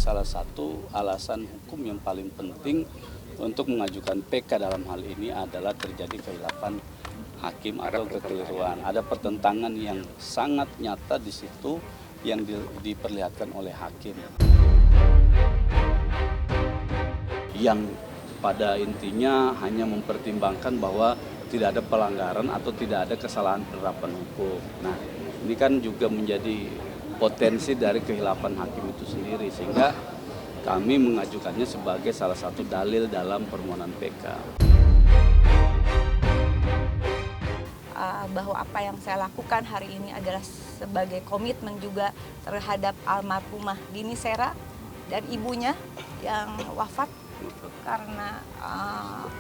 salah satu alasan hukum yang paling penting untuk mengajukan PK dalam hal ini adalah terjadi kehilapan hakim atau kekeliruan. Ada pertentangan yang sangat nyata di situ yang diperlihatkan oleh hakim. Yang pada intinya hanya mempertimbangkan bahwa tidak ada pelanggaran atau tidak ada kesalahan penerapan hukum. Nah, ini kan juga menjadi potensi dari kehilapan hakim itu sendiri, sehingga kami mengajukannya sebagai salah satu dalil dalam permohonan PK. Bahwa apa yang saya lakukan hari ini adalah sebagai komitmen juga terhadap almarhumah Dini Sera dan ibunya yang wafat karena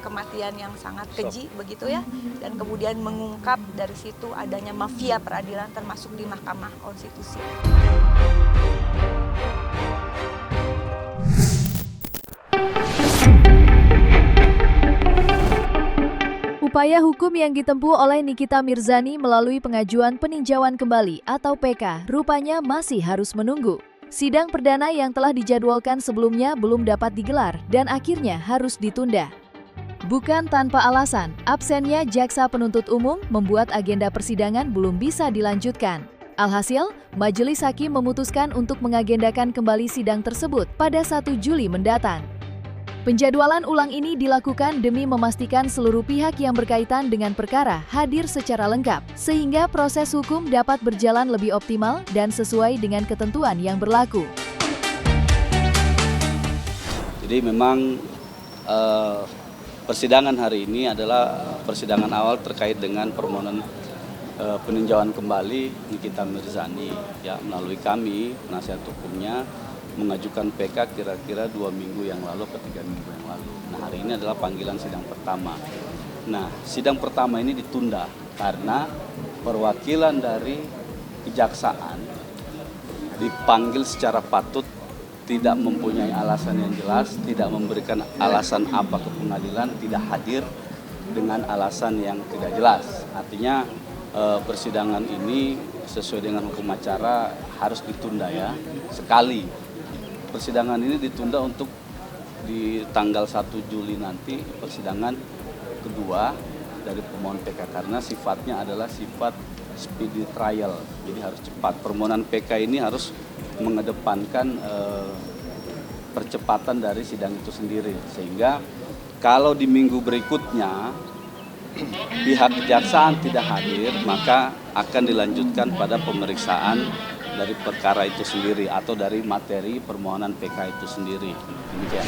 kematian yang sangat keji begitu ya, dan kemudian mengungkap dari situ adanya mafia peradilan termasuk di Mahkamah Konstitusi. Upaya hukum yang ditempuh oleh Nikita Mirzani melalui pengajuan peninjauan kembali atau PK rupanya masih harus menunggu. Sidang perdana yang telah dijadwalkan sebelumnya belum dapat digelar dan akhirnya harus ditunda. Bukan tanpa alasan, absennya jaksa penuntut umum membuat agenda persidangan belum bisa dilanjutkan. Alhasil, Majelis Hakim memutuskan untuk mengagendakan kembali sidang tersebut pada 1 Juli mendatang. Penjadwalan ulang ini dilakukan demi memastikan seluruh pihak yang berkaitan dengan perkara hadir secara lengkap, sehingga proses hukum dapat berjalan lebih optimal dan sesuai dengan ketentuan yang berlaku. Jadi memang persidangan hari ini adalah persidangan awal terkait dengan permohonan peninjauan kembali Nikita Mirzani, ya, melalui kami penasihat hukumnya mengajukan PK kira-kira 2 minggu yang lalu ke 3 minggu yang lalu. Nah, hari ini adalah panggilan sidang pertama. Nah, sidang pertama ini ditunda karena perwakilan dari kejaksaan dipanggil secara patut, tidak mempunyai alasan yang jelas, tidak memberikan alasan apa ke pengadilan, tidak hadir dengan alasan yang tidak jelas. Artinya persidangan ini sesuai dengan hukum acara harus ditunda ya, sekali. Persidangan ini ditunda untuk di tanggal 1 Juli nanti, persidangan kedua dari pemohon PK, karena sifatnya adalah sifat speedy trial, jadi harus cepat. Permohonan PK ini harus mengedepankan percepatan dari sidang itu sendiri, sehingga kalau di minggu berikutnya pihak kejaksaan tidak hadir, maka akan dilanjutkan pada pemeriksaan dari perkara itu sendiri atau dari materi permohonan PK itu sendiri. Demikian.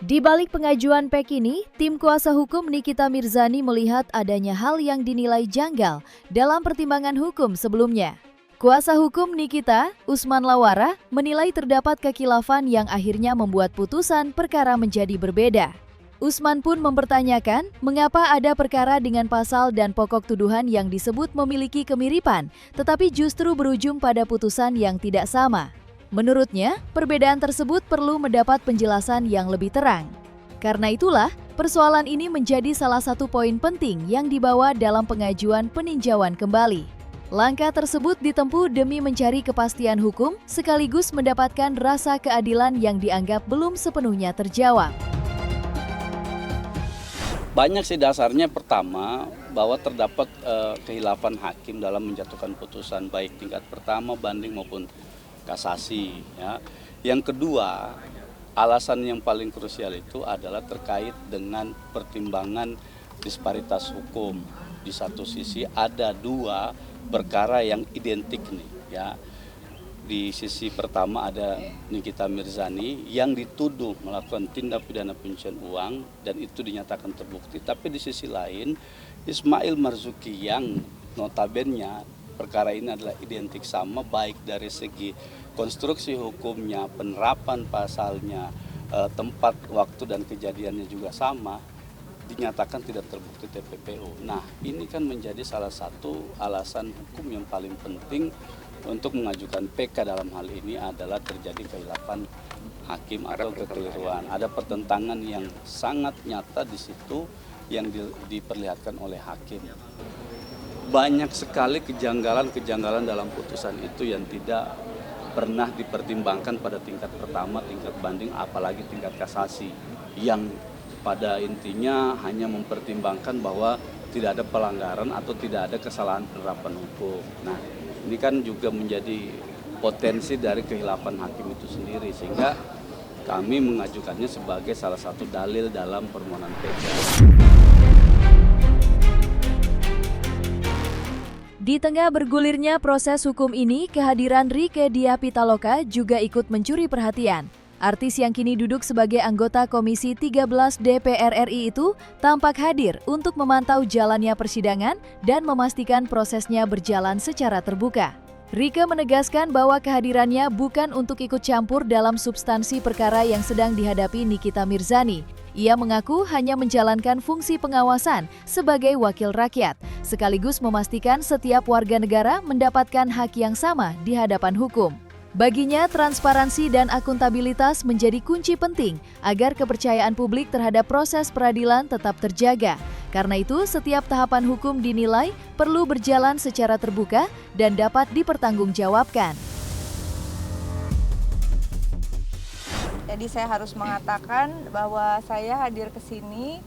Di balik pengajuan PK ini, tim kuasa hukum Nikita Mirzani melihat adanya hal yang dinilai janggal dalam pertimbangan hukum sebelumnya. Kuasa hukum Nikita, Usman Lawara, menilai terdapat kekhilafan yang akhirnya membuat putusan perkara menjadi berbeda. Usman pun mempertanyakan mengapa ada perkara dengan pasal dan pokok tuduhan yang disebut memiliki kemiripan, tetapi justru berujung pada putusan yang tidak sama. Menurutnya, perbedaan tersebut perlu mendapat penjelasan yang lebih terang. Karena itulah, persoalan ini menjadi salah satu poin penting yang dibawa dalam pengajuan peninjauan kembali. Langkah tersebut ditempuh demi mencari kepastian hukum sekaligus mendapatkan rasa keadilan yang dianggap belum sepenuhnya terjawab. Banyak sih dasarnya. Pertama, bahwa terdapat kekhilafan hakim dalam menjatuhkan putusan baik tingkat pertama, banding maupun kasasi. Ya. Yang kedua, alasan yang paling krusial itu adalah terkait dengan pertimbangan disparitas hukum. Di satu sisi ada 2 perkara yang identik nih, ya. Di sisi pertama ada Nikita Mirzani yang dituduh melakukan tindak pidana pencucian uang dan itu dinyatakan terbukti. Tapi di sisi lain Ismail Marzuki yang notabene perkara ini adalah identik sama, baik dari segi konstruksi hukumnya, penerapan pasalnya, tempat, waktu dan kejadiannya juga sama, dinyatakan tidak terbukti TPPU. Nah, ini kan menjadi salah satu alasan hukum yang paling penting untuk mengajukan PK dalam hal ini adalah terjadi kehilapan hakim atau kekeliruan. Ada pertentangan yang sangat nyata di situ yang diperlihatkan oleh hakim. banyak sekali kejanggalan-kejanggalan dalam putusan itu yang tidak pernah dipertimbangkan pada tingkat pertama, tingkat banding, apalagi tingkat kasasi, yang pada intinya hanya mempertimbangkan bahwa tidak ada pelanggaran atau tidak ada kesalahan penerapan hukum. Nah, ini kan juga menjadi potensi dari kehilapan hakim itu sendiri, sehingga kami mengajukannya sebagai salah satu dalil dalam permohonan PK. Di tengah bergulirnya proses hukum ini, kehadiran Rieke Diah Pitaloka juga ikut mencuri perhatian. Artis yang kini duduk sebagai anggota Komisi 13 DPR RI itu tampak hadir untuk memantau jalannya persidangan dan memastikan prosesnya berjalan secara terbuka. Rieke menegaskan bahwa kehadirannya bukan untuk ikut campur dalam substansi perkara yang sedang dihadapi Nikita Mirzani. Ia mengaku hanya menjalankan fungsi pengawasan sebagai wakil rakyat, sekaligus memastikan setiap warga negara mendapatkan hak yang sama di hadapan hukum. Baginya, transparansi dan akuntabilitas menjadi kunci penting agar kepercayaan publik terhadap proses peradilan tetap terjaga. Karena itu, setiap tahapan hukum dinilai perlu berjalan secara terbuka dan dapat dipertanggungjawabkan. Jadi saya harus mengatakan bahwa saya hadir ke sini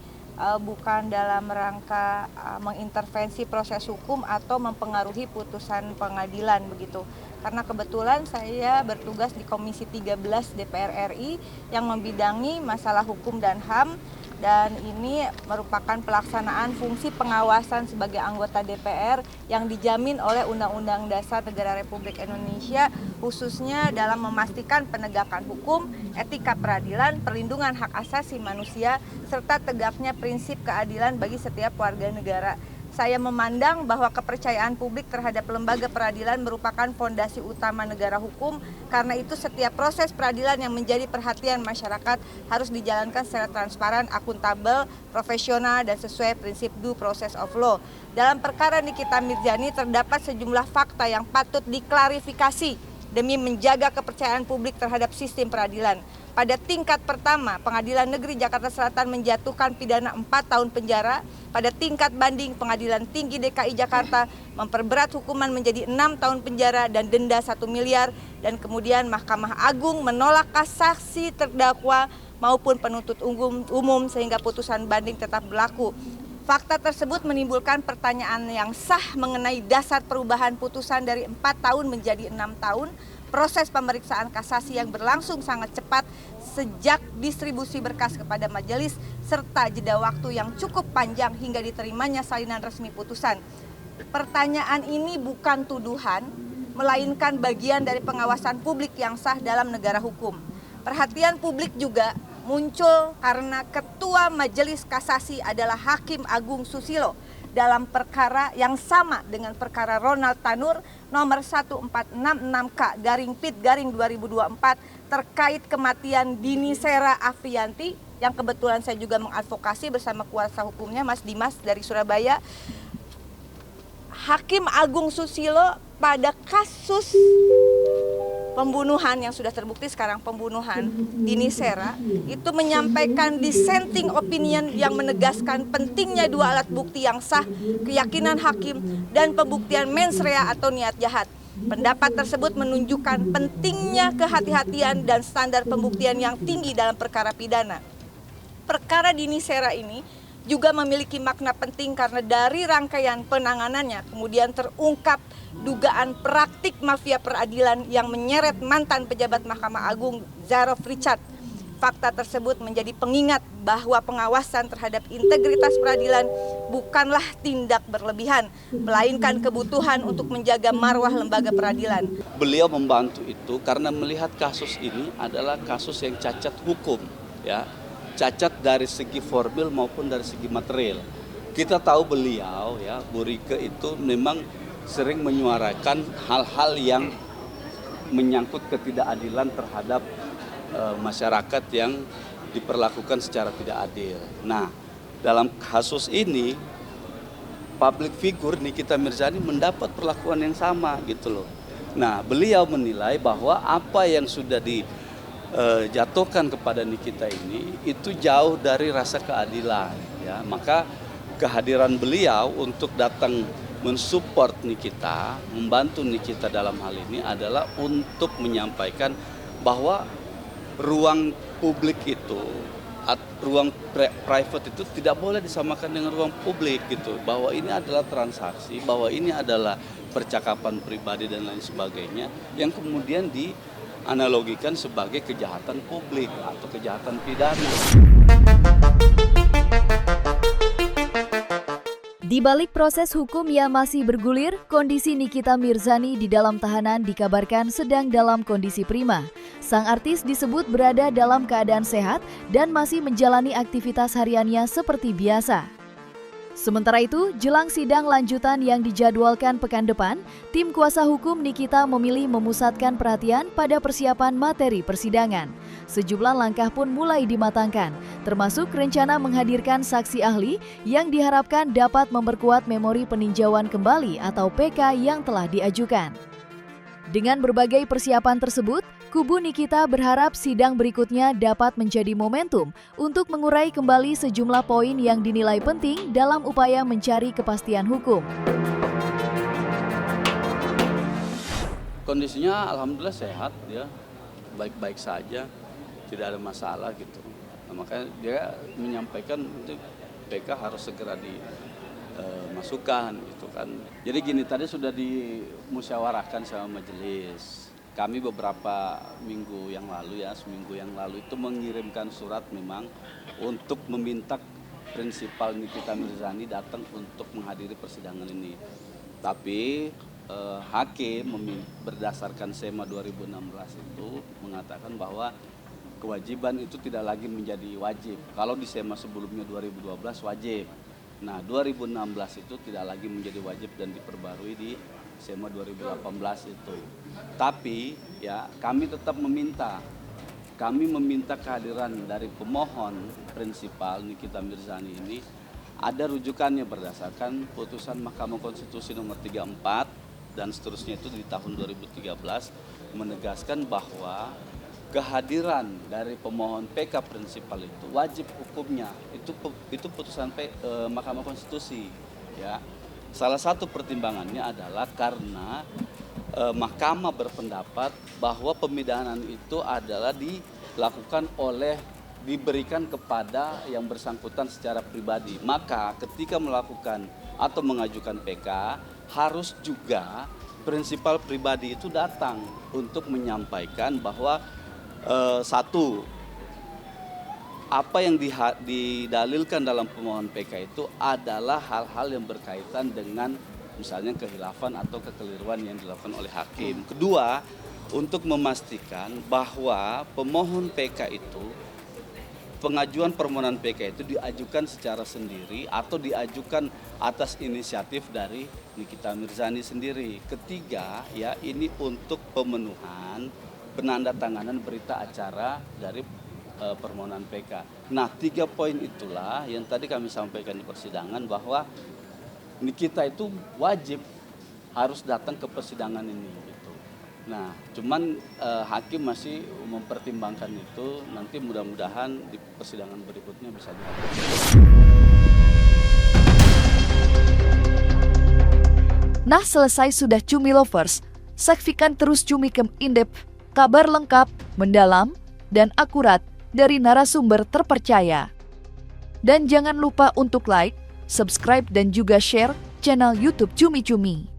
bukan dalam rangka mengintervensi proses hukum atau mempengaruhi putusan pengadilan begitu. Karena kebetulan saya bertugas di Komisi 13 DPR RI yang membidangi masalah hukum dan HAM, dan ini merupakan pelaksanaan fungsi pengawasan sebagai anggota DPR yang dijamin oleh Undang-Undang Dasar Negara Republik Indonesia, khususnya dalam memastikan penegakan hukum, etika peradilan, perlindungan hak asasi manusia, serta tegaknya prinsip keadilan bagi setiap warga negara. Saya memandang bahwa kepercayaan publik terhadap lembaga peradilan merupakan fondasi utama negara hukum. Karena itu setiap proses peradilan yang menjadi perhatian masyarakat harus dijalankan secara transparan, akuntabel, profesional, dan sesuai prinsip due process of law. Dalam perkara Nikita Mirzani terdapat sejumlah fakta yang patut diklarifikasi demi menjaga kepercayaan publik terhadap sistem peradilan. Pada tingkat pertama, Pengadilan Negeri Jakarta Selatan menjatuhkan pidana 4 tahun penjara. Pada tingkat banding, Pengadilan Tinggi DKI Jakarta memperberat hukuman menjadi 6 tahun penjara dan denda 1 miliar. Dan kemudian Mahkamah Agung menolak kasasi terdakwa maupun penuntut umum sehingga putusan banding tetap berlaku. Fakta tersebut menimbulkan pertanyaan yang sah mengenai dasar perubahan putusan dari 4 tahun menjadi 6 tahun. Proses pemeriksaan kasasi yang berlangsung sangat cepat sejak distribusi berkas kepada majelis serta jeda waktu yang cukup panjang hingga diterimanya salinan resmi putusan. Pertanyaan ini bukan tuduhan, melainkan bagian dari pengawasan publik yang sah dalam negara hukum. Perhatian publik juga muncul karena Ketua Majelis Kasasi adalah Hakim Agung Susilo dalam perkara yang sama dengan perkara Ronald Tanur nomor 1466K/Pid/2024 terkait kematian Dini Sera Afriyanti yang kebetulan saya juga mengadvokasi bersama kuasa hukumnya Mas Dimas dari Surabaya. Hakim Agung Susilo pada kasus pembunuhan yang sudah terbukti sekarang, pembunuhan Dini Sera, itu menyampaikan dissenting opinion yang menegaskan pentingnya 2 alat bukti yang sah, keyakinan hakim, dan pembuktian mens rea atau niat jahat. Pendapat tersebut menunjukkan pentingnya kehati-hatian dan standar pembuktian yang tinggi dalam perkara pidana. Perkara Dini Sera ini juga memiliki makna penting karena dari rangkaian penanganannya kemudian terungkap dugaan praktik mafia peradilan yang menyeret mantan pejabat Mahkamah Agung Zarof Richard. Fakta tersebut menjadi pengingat bahwa pengawasan terhadap integritas peradilan bukanlah tindak berlebihan, melainkan kebutuhan untuk menjaga marwah lembaga peradilan. Beliau membantu itu karena melihat kasus ini adalah kasus yang cacat hukum, ya. Cacat dari segi formil maupun dari segi material. Kita tahu beliau, ya, Bu Rieke itu memang sering menyuarakan hal-hal yang menyangkut ketidakadilan terhadap masyarakat yang diperlakukan secara tidak adil. Nah, dalam kasus ini public figure Nikita Mirzani mendapat perlakuan yang sama gitu loh. Nah, beliau menilai bahwa apa yang sudah dijatuhkan kepada Nikita ini itu jauh dari rasa keadilan, ya. Maka kehadiran beliau untuk datang mensupport Nikita, membantu Nikita dalam hal ini adalah untuk menyampaikan bahwa ruang publik itu, ruang private itu tidak boleh disamakan dengan ruang publik gitu. Bahwa ini adalah transaksi, bahwa ini adalah percakapan pribadi dan lain sebagainya yang kemudian dianalogikan sebagai kejahatan publik atau kejahatan pidana. Di balik proses hukum yang masih bergulir, kondisi Nikita Mirzani di dalam tahanan dikabarkan sedang dalam kondisi prima. Sang artis disebut berada dalam keadaan sehat dan masih menjalani aktivitas hariannya seperti biasa. Sementara itu, jelang sidang lanjutan yang dijadwalkan pekan depan, tim kuasa hukum Nikita memilih memusatkan perhatian pada persiapan materi persidangan. Sejumlah langkah pun mulai dimatangkan, termasuk rencana menghadirkan saksi ahli yang diharapkan dapat memperkuat memori peninjauan kembali atau PK yang telah diajukan. Dengan berbagai persiapan tersebut, kubu Nikita berharap sidang berikutnya dapat menjadi momentum untuk mengurai kembali sejumlah poin yang dinilai penting dalam upaya mencari kepastian hukum. Kondisinya alhamdulillah sehat, dia baik-baik saja, tidak ada masalah gitu. Nah, makanya dia menyampaikan untuk PK harus segera dimasukkan gitu kan. Jadi gini, tadi sudah dimusyawarahkan sama majelis. Kami beberapa minggu yang lalu seminggu yang lalu itu mengirimkan surat memang untuk meminta prinsipal Nikita Mirzani datang untuk menghadiri persidangan ini. Tapi hakim berdasarkan SEMA 2016 itu mengatakan bahwa kewajiban itu tidak lagi menjadi wajib. Kalau di SEMA sebelumnya 2012 wajib. Nah, 2016 itu tidak lagi menjadi wajib dan diperbarui di SEMA 2018 itu. Tapi ya kami tetap meminta kehadiran dari pemohon prinsipal Nikita Mirzani ini ada rujukannya berdasarkan putusan Mahkamah Konstitusi nomor 34 dan seterusnya itu di tahun 2013 menegaskan bahwa kehadiran dari pemohon PK prinsipal itu wajib hukumnya, itu putusan Mahkamah Konstitusi ya. Salah satu pertimbangannya adalah karena Mahkamah berpendapat bahwa pemidanaan itu adalah diberikan kepada yang bersangkutan secara pribadi. Maka ketika melakukan atau mengajukan PK harus juga prinsipal pribadi itu datang untuk menyampaikan bahwa satu, apa yang didalilkan dalam pemohon PK itu adalah hal-hal yang berkaitan dengan misalnya kehilafan atau kekeliruan yang dilakukan oleh hakim. Kedua, untuk memastikan bahwa pemohon PK itu, pengajuan permohonan PK itu diajukan secara sendiri atau diajukan atas inisiatif dari Nikita Mirzani sendiri. Ketiga, ya ini untuk pemenuhan penandatanganan berita acara dari permohonan PK. Nah, 3 poin itulah yang tadi kami sampaikan di persidangan bahwa Nikita itu wajib harus datang ke persidangan ini gitu. Nah, cuman hakim masih mempertimbangkan itu, nanti mudah-mudahan di persidangan berikutnya bisa dihadirkan. Nah, selesai sudah Cumi Lovers. Saksikan terus Cumi Kem In-Depth, kabar lengkap, mendalam, dan akurat dari narasumber terpercaya. Dan jangan lupa untuk like, subscribe, dan juga share channel YouTube Cumi Cumi.